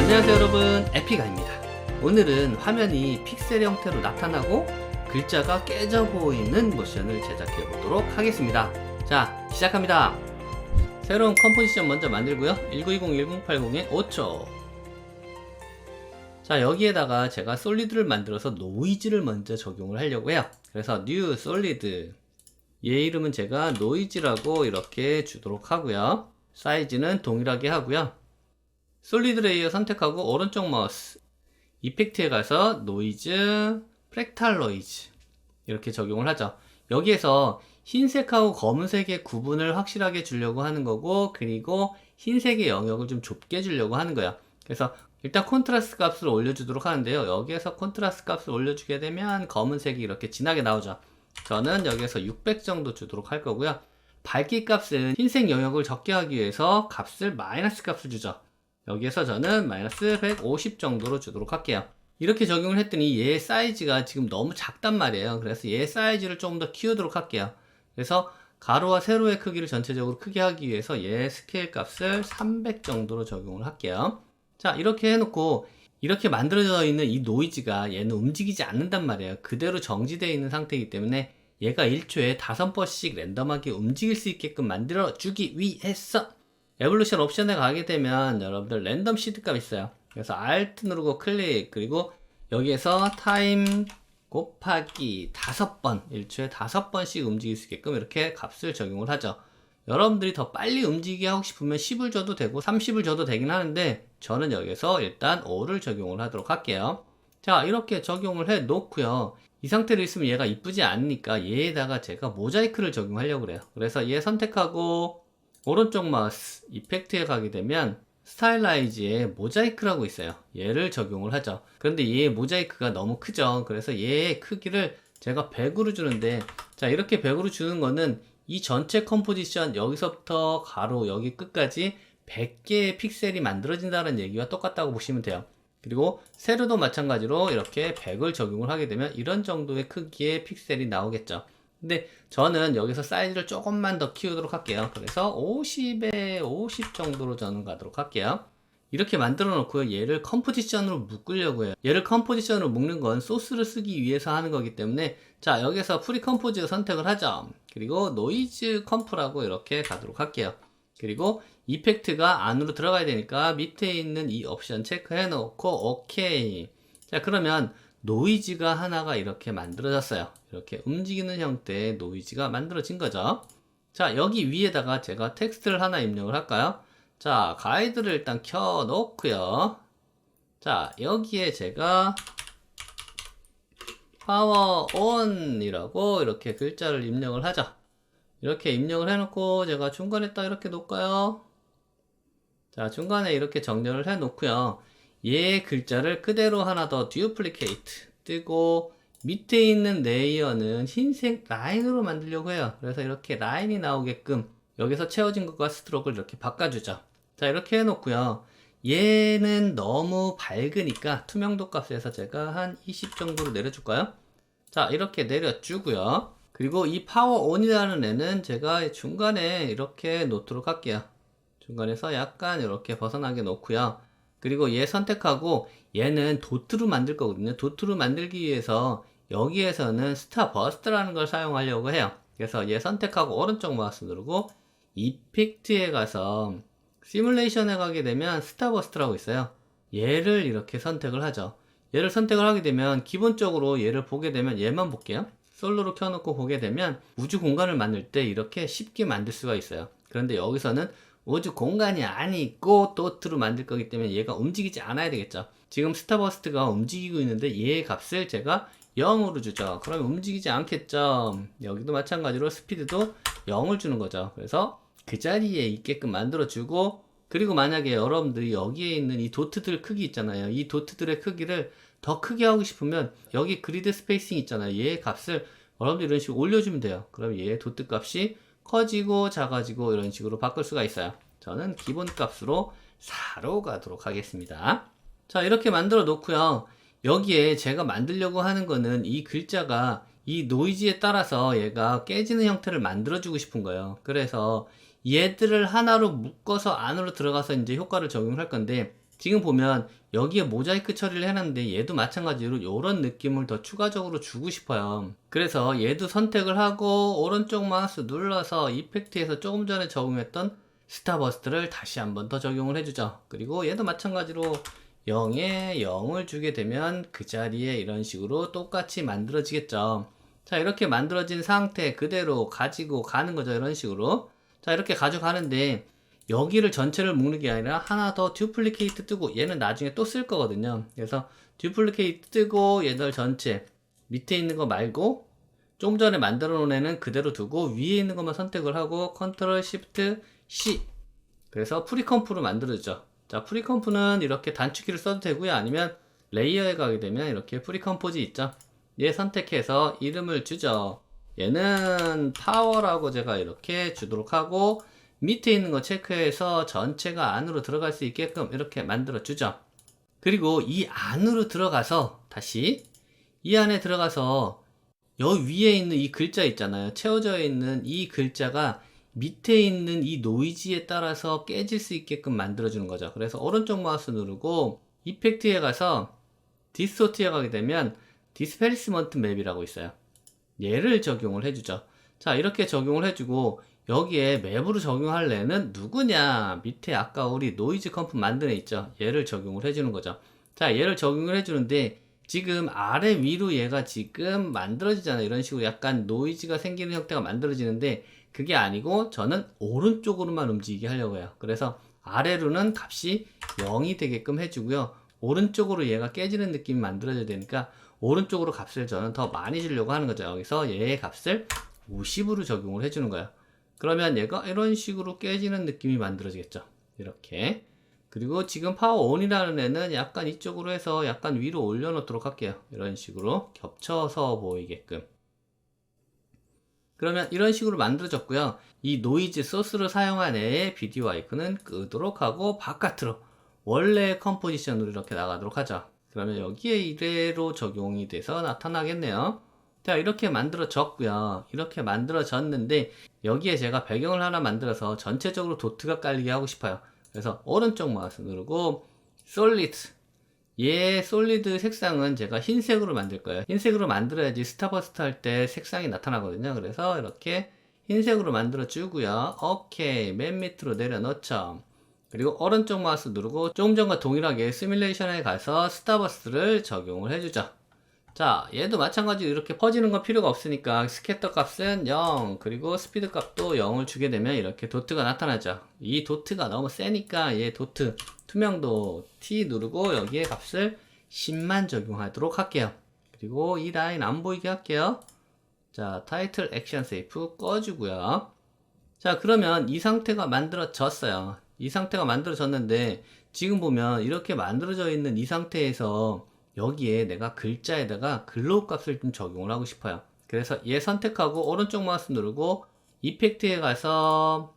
안녕하세요 여러분, 에피가입니다. 오늘은 화면이 픽셀 형태로 나타나고 글자가 깨져 보이는 모션을 제작해 보도록 하겠습니다. 자, 시작합니다. 새로운 컴포지션 먼저 만들고요. 1920-1080에 5초. 자, 여기에다가 제가 솔리드를 만들어서 노이즈를 먼저 적용을 하려고 해요. 그래서 new 솔리드, 얘 이름은 제가 노이즈라고 이렇게 주도록 하고요. 사이즈는 동일하게 하고요. 솔리드 레이어 선택하고 오른쪽 마우스 이펙트에 가서 노이즈, 프랙탈 노이즈 이렇게 적용을 하죠. 여기에서 흰색하고 검은색의 구분을 확실하게 주려고 하는 거고, 그리고 흰색의 영역을 좀 좁게 주려고 하는 거예요. 그래서 일단 콘트라스트 값을 올려주도록 하는데요. 여기에서 콘트라스트 값을 올려주게 되면 검은색이 이렇게 진하게 나오죠. 저는 여기에서 600 정도 주도록 할 거고요. 밝기 값은 흰색 영역을 적게 하기 위해서 값을 마이너스 값을 주죠. 여기에서 저는 마이너스 150 정도로 주도록 할게요. 이렇게 적용을 했더니 얘 사이즈가 지금 너무 작단 말이에요. 그래서 얘 사이즈를 조금 더 키우도록 할게요. 그래서 가로와 세로의 크기를 전체적으로 크게 하기 위해서 얘 스케일 값을 300 정도로 적용을 할게요. 자, 이렇게 해놓고 이렇게 만들어져 있는 이 노이즈가 얘는 움직이지 않는단 말이에요. 그대로 정지되어 있는 상태이기 때문에 얘가 1초에 5번씩 랜덤하게 움직일 수 있게끔 만들어 주기 위해서 에볼루션 옵션에 가게 되면 여러분들 랜덤 시드 값 있어요. 그래서 Alt 누르고 클릭, 그리고 여기에서 타임 곱하기 5번, 1초에 5번씩 움직일 수 있게끔 이렇게 값을 적용을 하죠. 여러분들이 더 빨리 움직이게 하고 싶으면 10을 줘도 되고 30을 줘도 되긴 하는데, 저는 여기서 일단 5를 적용을 하도록 할게요. 자, 이렇게 적용을 해 놓고요. 이 상태로 있으면 얘가 이쁘지 않으니까 얘에다가 제가 모자이크를 적용하려고 그래요. 그래서 얘 선택하고 오른쪽 마우스 이펙트에 가게 되면 스타일라이즈에 모자이크라고 있어요. 얘를 적용을 하죠. 그런데 얘 모자이크가 너무 크죠. 그래서 얘의 크기를 제가 100으로 주는데, 자, 이렇게 100으로 주는 거는 이 전체 컴포지션 여기서부터 가로 여기 끝까지 100개의 픽셀이 만들어진다는 얘기와 똑같다고 보시면 돼요. 그리고 세로도 마찬가지로 이렇게 100을 적용을 하게 되면 이런 정도의 크기의 픽셀이 나오겠죠. 근데 저는 여기서 사이즈를 조금만 더 키우도록 할게요. 그래서 50에 50 정도로 저는 가도록 할게요. 이렇게 만들어 놓고요. 얘를 컴포지션으로 묶으려고 해요. 얘를 컴포지션으로 묶는 건 소스를 쓰기 위해서 하는 거기 때문에, 자, 여기서 프리 컴포즈 선택을 하죠. 그리고 노이즈 컴프라고 이렇게 가도록 할게요. 그리고 이펙트가 안으로 들어가야 되니까 밑에 있는 이 옵션 체크해 놓고 오케이. 자, 그러면 노이즈가 하나가 이렇게 만들어졌어요. 이렇게 움직이는 형태의 노이즈가 만들어진 거죠. 자, 여기 위에다가 제가 텍스트를 하나 입력을 할까요? 자, 가이드를 일단 켜 놓고요. 자, 여기에 제가 파워 온이라고 이렇게 글자를 입력을 하죠. 이렇게 입력을 해놓고 제가 중간에 딱 이렇게 놓을까요? 자, 중간에 이렇게 정렬을 해 놓고요. 얘 글자를 그대로 하나 더 듀플리케이트 뜨고, 밑에 있는 레이어는 흰색 라인으로 만들려고 해요. 그래서 이렇게 라인이 나오게끔 여기서 채워진 것과 스트로크를 이렇게 바꿔주죠. 자, 이렇게 해 놓고요. 얘는 너무 밝으니까 투명도 값에서 제가 한 20 정도로 내려줄까요? 자, 이렇게 내려주고요. 그리고 이 파워 온이라는 애는 제가 중간에 이렇게 놓도록 할게요. 중간에서 약간 이렇게 벗어나게 놓고요. 그리고 얘 선택하고 얘는 도트로 만들 거거든요. 도트로 만들기 위해서 여기에서는 스타버스트라는 걸 사용하려고 해요. 그래서 얘 선택하고 오른쪽 마우스 누르고 이펙트에 가서 시뮬레이션에 가게 되면 스타버스트라고 있어요. 얘를 이렇게 선택을 하죠. 얘를 선택을 하게 되면 기본적으로 얘를 보게 되면 얘만 볼게요. 솔로로 켜놓고 보게 되면 우주 공간을 만들 때 이렇게 쉽게 만들 수가 있어요. 그런데 여기서는 우주 공간이 아니고 도트로 만들 거기 때문에 얘가 움직이지 않아야 되겠죠. 지금 스타버스트가 움직이고 있는데 얘의 값을 제가 0으로 주죠. 그러면 움직이지 않겠죠. 여기도 마찬가지로 스피드도 0을 주는 거죠. 그래서 그 자리에 있게끔 만들어 주고, 그리고 만약에 여러분들이 여기에 있는 이 도트들 크기 있잖아요. 이 도트들의 크기를 더 크게 하고 싶으면 여기 그리드 스페이싱 있잖아요. 얘의 값을 여러분들 이런 식으로 올려주면 돼요. 그럼 얘의 도트 값이 커지고 작아지고 이런 식으로 바꿀 수가 있어요. 저는 기본 값으로 4로 가도록 하겠습니다. 자, 이렇게 만들어 놓고요. 여기에 제가 만들려고 하는 거는 이 글자가 이 노이즈에 따라서 얘가 깨지는 형태를 만들어 주고 싶은 거예요. 그래서 얘들을 하나로 묶어서 안으로 들어가서 이제 효과를 적용할 건데, 지금 보면 여기에 모자이크 처리를 해놨는데 얘도 마찬가지로 이런 느낌을 더 추가적으로 주고 싶어요. 그래서 얘도 선택을 하고 오른쪽 마우스 눌러서 이펙트에서 조금 전에 적용했던 스타버스트를 다시 한번 더 적용을 해주죠. 그리고 얘도 마찬가지로 0에 0을 주게 되면 그 자리에 이런 식으로 똑같이 만들어지겠죠. 자, 이렇게 만들어진 상태 그대로 가지고 가는 거죠. 이런 식으로. 자, 이렇게 가져가는데 여기를 전체를 묶는 게 아니라 하나 더 듀플리케이트 뜨고 얘는 나중에 또 쓸 거거든요. 그래서 듀플리케이트 뜨고 얘들 전체 밑에 있는 거 말고 좀 전에 만들어 놓은 애는 그대로 두고 위에 있는 것만 선택을 하고 컨트롤 시프트 C, 그래서 프리컴프로 만들어주죠. 자, 프리컴프는 이렇게 단축키를 써도 되고요. 아니면 레이어에 가게 되면 이렇게 프리컴포즈 있죠. 얘 선택해서 이름을 주죠. 얘는 파워라고 제가 이렇게 주도록 하고 밑에 있는 거 체크해서 전체가 안으로 들어갈 수 있게끔 이렇게 만들어 주죠. 그리고 이 안으로 들어가서 다시 이 안에 들어가서 여기 위에 있는 이 글자 있잖아요. 채워져 있는 이 글자가 밑에 있는 이 노이즈에 따라서 깨질 수 있게끔 만들어 주는 거죠. 그래서 오른쪽 마우스 누르고 이펙트에 가서 디스토트에 가게 되면 디스플레이스먼트 맵이라고 있어요. 얘를 적용을 해주죠. 자, 이렇게 적용을 해주고 여기에 맵으로 적용할 애는 누구냐? 밑에 아까 우리 노이즈 컴프 만든 애 있죠? 얘를 적용을 해주는 거죠. 자, 얘를 적용을 해주는데 지금 아래 위로 얘가 지금 만들어지잖아요. 이런 식으로 약간 노이즈가 생기는 형태가 만들어지는데 그게 아니고 저는 오른쪽으로만 움직이게 하려고 해요. 그래서 아래로는 값이 0이 되게끔 해주고요. 오른쪽으로 얘가 깨지는 느낌이 만들어져야 되니까 오른쪽으로 값을 저는 더 많이 주려고 하는 거죠. 여기서 얘의 값을 50으로 적용을 해주는 거예요. 그러면 얘가 이런 식으로 깨지는 느낌이 만들어지겠죠. 이렇게. 그리고 지금 파워 온이라는 애는 약간 이쪽으로 해서 약간 위로 올려놓도록 할게요. 이런 식으로 겹쳐서 보이게끔. 그러면 이런 식으로 만들어졌고요. 이 노이즈 소스를 사용한 애의 비디오 아이콘은 끄도록 하고 바깥으로 원래 컴포지션으로 이렇게 나가도록 하죠. 그러면 여기에 이래로 적용이 돼서 나타나겠네요. 자, 이렇게 만들어졌고요. 이렇게 만들어졌는데 여기에 제가 배경을 하나 만들어서 전체적으로 도트가 깔리게 하고 싶어요. 그래서 오른쪽 마우스 누르고 솔리드, 얘 솔리드 색상은 제가 흰색으로 만들 거예요. 흰색으로 만들어야지 스타버스트 할 때 색상이 나타나거든요. 그래서 이렇게 흰색으로 만들어 주고요. 오케이, 맨 밑으로 내려놓죠. 그리고 오른쪽 마우스 누르고 조금 전과 동일하게 시뮬레이션에 가서 스타버스트를 적용을 해주죠. 자, 얘도 마찬가지로 이렇게 퍼지는 건 필요가 없으니까 스캐터 값은 0, 그리고 스피드 값도 0을 주게 되면 이렇게 도트가 나타나죠. 이 도트가 너무 세니까 얘 도트 투명도 T 누르고 여기에 값을 10만 적용하도록 할게요. 그리고 이 라인 안 보이게 할게요. 자, 타이틀 액션 세이프 꺼주고요. 자, 그러면 이 상태가 만들어졌어요. 이 상태가 만들어졌는데 지금 보면 이렇게 만들어져 있는 이 상태에서 여기에 내가 글자에다가 글로우 값을 좀 적용을 하고 싶어요. 그래서 얘 선택하고 오른쪽 마우스 누르고 이펙트에 가서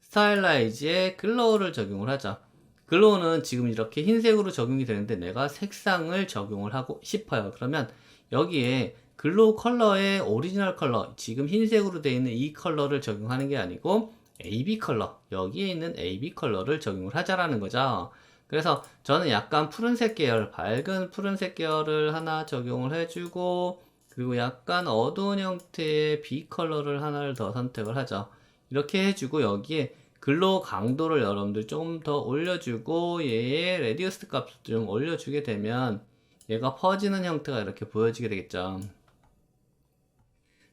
스타일라이즈에 글로우를 적용을 하죠. 글로우는 지금 이렇게 흰색으로 적용이 되는데 내가 색상을 적용을 하고 싶어요. 그러면 여기에 글로우 컬러의 오리지널 컬러, 지금 흰색으로 되어 있는 이 컬러를 적용하는 게 아니고 AB 컬러, 여기에 있는 AB 컬러를 적용을 하자라는 거죠. 그래서 저는 약간 푸른색 계열, 밝은 푸른색 계열을 하나 적용을 해주고 그리고 약간 어두운 형태의 B 컬러를 하나를 더 선택을 하죠. 이렇게 해주고 여기에 글로우 강도를 여러분들 좀 더 올려주고 얘의 레디우스 값을 좀 올려주게 되면 얘가 퍼지는 형태가 이렇게 보여지게 되겠죠.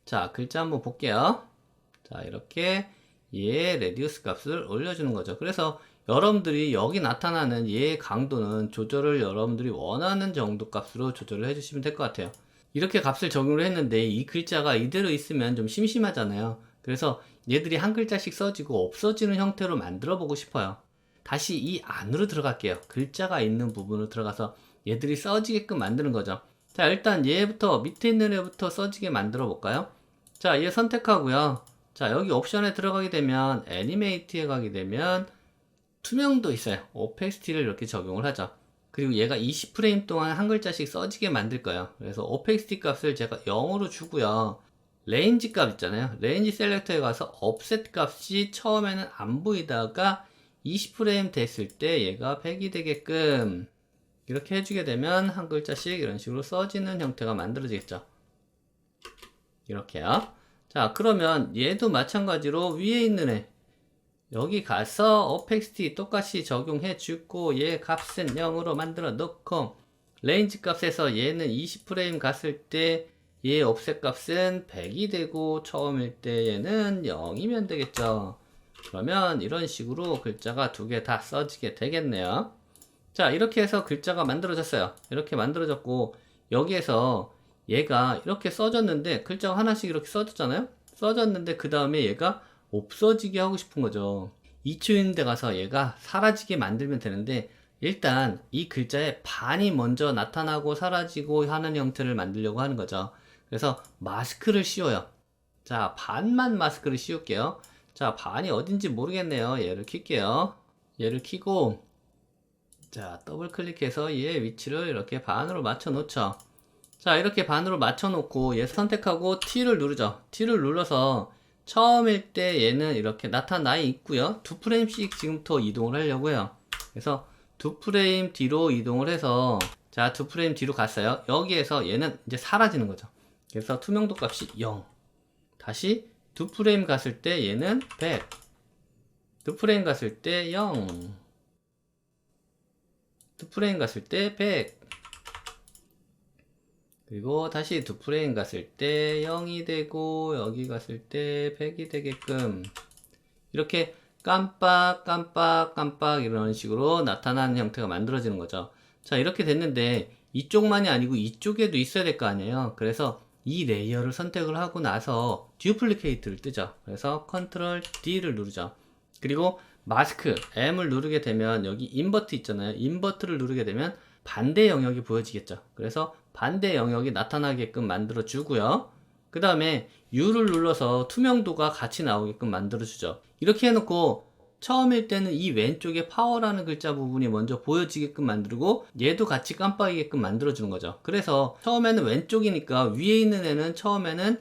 자, 글자 한번 볼게요. 자, 이렇게 얘의 레디우스 값을 올려주는 거죠. 그래서 여러분들이 여기 나타나는 얘의 강도는 조절을 여러분들이 원하는 정도 값으로 조절을 해주시면 될 것 같아요. 이렇게 값을 적용을 했는데 이 글자가 이대로 있으면 좀 심심하잖아요. 그래서 얘들이 한 글자씩 써지고 없어지는 형태로 만들어 보고 싶어요. 다시 이 안으로 들어갈게요. 글자가 있는 부분으로 들어가서 얘들이 써지게끔 만드는 거죠. 자, 일단 얘부터 밑에 있는 애부터 써지게 만들어 볼까요? 자, 얘 선택하고요. 자, 여기 옵션에 들어가게 되면 애니메이트에 가게 되면 투명도 있어요. 오펙시티를 이렇게 적용을 하죠. 그리고 얘가 20프레임 동안 한 글자씩 써지게 만들 거예요. 그래서 오펙시티 값을 제가 0으로 주고요. 레인지 값 있잖아요. 레인지 셀렉터에 가서 offset 값이 처음에는 안 보이다가 20프레임 됐을 때 얘가 100이 되게끔 이렇게 해주게 되면 한 글자씩 이런 식으로 써지는 형태가 만들어지겠죠. 이렇게요. 자, 그러면 얘도 마찬가지로 위에 있는 애 여기 가서 어펙스티 똑같이 적용해 주고 얘 값은 0으로 만들어 놓고 레인지 값에서 얘는 20프레임 갔을 때 얘 옵셋 값은 100이 되고 처음일 때 얘는 0이면 되겠죠. 그러면 이런 식으로 글자가 두 개 다 써지게 되겠네요. 자, 이렇게 해서 글자가 만들어졌어요. 이렇게 만들어졌고 여기에서 얘가 이렇게 써졌는데 글자가 하나씩 이렇게 써졌잖아요. 써졌는데 그 다음에 얘가 없어지게 하고 싶은 거죠. 2초인데 가서 얘가 사라지게 만들면 되는데 일단 이 글자의 반이 먼저 나타나고 사라지고 하는 형태를 만들려고 하는 거죠. 그래서 마스크를 씌워요. 자, 반만 마스크를 씌울게요. 자, 반이 어딘지 모르겠네요. 얘를 킬게요. 얘를 키고 자, 더블 클릭해서 얘의 위치를 이렇게 반으로 맞춰 놓죠. 자, 이렇게 반으로 맞춰 놓고 얘 선택하고 T를 누르죠. T를 눌러서 처음일 때 얘는 이렇게 나타나 있고요. 2프레임씩 지금부터 이동을 하려고요. 그래서 2프레임 뒤로 이동을 해서 자, 2프레임 뒤로 갔어요. 여기에서 얘는 이제 사라지는 거죠. 그래서 투명도 값이 0. 다시 2프레임 갔을 때 얘는 100. 2프레임 갔을 때 0. 2프레임 갔을 때 100. 그리고 다시 2프레임 갔을 때 0이 되고 여기 갔을 때 100이 되게끔 이렇게 깜빡 깜빡 깜빡 이런 식으로 나타나는 형태가 만들어지는 거죠. 자, 이렇게 됐는데 이쪽만이 아니고 이쪽에도 있어야 될 거 아니에요. 그래서 이 레이어를 선택을 하고 나서 듀플리케이트를 뜨죠. 그래서 컨트롤 D를 누르죠. 그리고 마스크 M을 누르게 되면 여기 인버트 있잖아요. 인버트를 누르게 되면 반대 영역이 보여지겠죠. 그래서 반대 영역이 나타나게끔 만들어 주고요. 그 다음에 U를 눌러서 투명도가 같이 나오게끔 만들어 주죠. 이렇게 해놓고 처음일 때는 이 왼쪽에 파워라는 글자 부분이 먼저 보여지게끔 만들고 얘도 같이 깜빡이게끔 만들어 주는 거죠. 그래서 처음에는 왼쪽이니까 위에 있는 애는 처음에는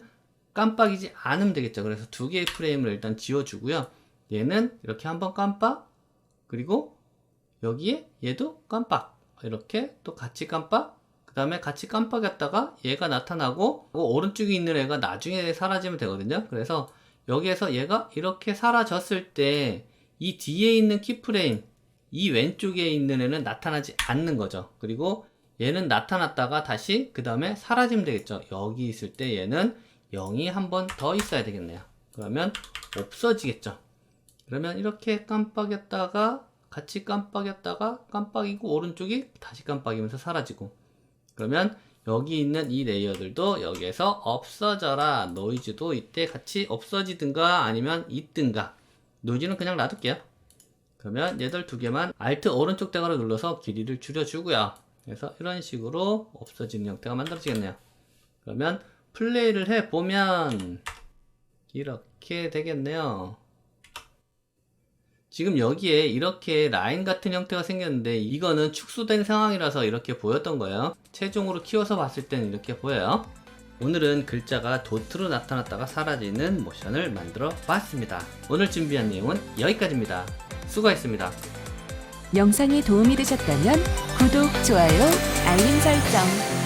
깜빡이지 않으면 되겠죠. 그래서 두 개의 프레임을 일단 지워 주고요. 얘는 이렇게 한번 깜빡, 그리고 여기에 얘도 깜빡, 이렇게 또 같이 깜빡, 그 다음에 같이 깜빡였다가 얘가 나타나고 오른쪽에 있는 애가 나중에 사라지면 되거든요. 그래서 여기에서 얘가 이렇게 사라졌을 때 이 뒤에 있는 키프레임, 이 왼쪽에 있는 애는 나타나지 않는 거죠. 그리고 얘는 나타났다가 다시 그 다음에 사라지면 되겠죠. 여기 있을 때 얘는 0이 한 번 더 있어야 되겠네요. 그러면 없어지겠죠. 그러면 이렇게 깜빡였다가 같이 깜빡였다가 깜빡이고 오른쪽이 다시 깜빡이면서 사라지고, 그러면 여기 있는 이 레이어들도 여기에서 없어져라. 노이즈도 이때 같이 없어지든가 아니면 있든가. 노이즈는 그냥 놔둘게요. 그러면 얘들 두 개만 Alt 오른쪽 대가로 눌러서 길이를 줄여주고요. 그래서 이런 식으로 없어지는 형태가 만들어지겠네요. 그러면 플레이를 해보면 이렇게 되겠네요. 지금 여기에 이렇게 라인 같은 형태가 생겼는데 이거는 축소된 상황이라서 이렇게 보였던 거예요. 최종으로 키워서 봤을 때는 이렇게 보여요. 오늘은 글자가 도트로 나타났다가 사라지는 모션을 만들어 봤습니다. 오늘 준비한 내용은 여기까지입니다. 수고했습니다. 영상이 도움이 되셨다면 구독, 좋아요, 알림 설정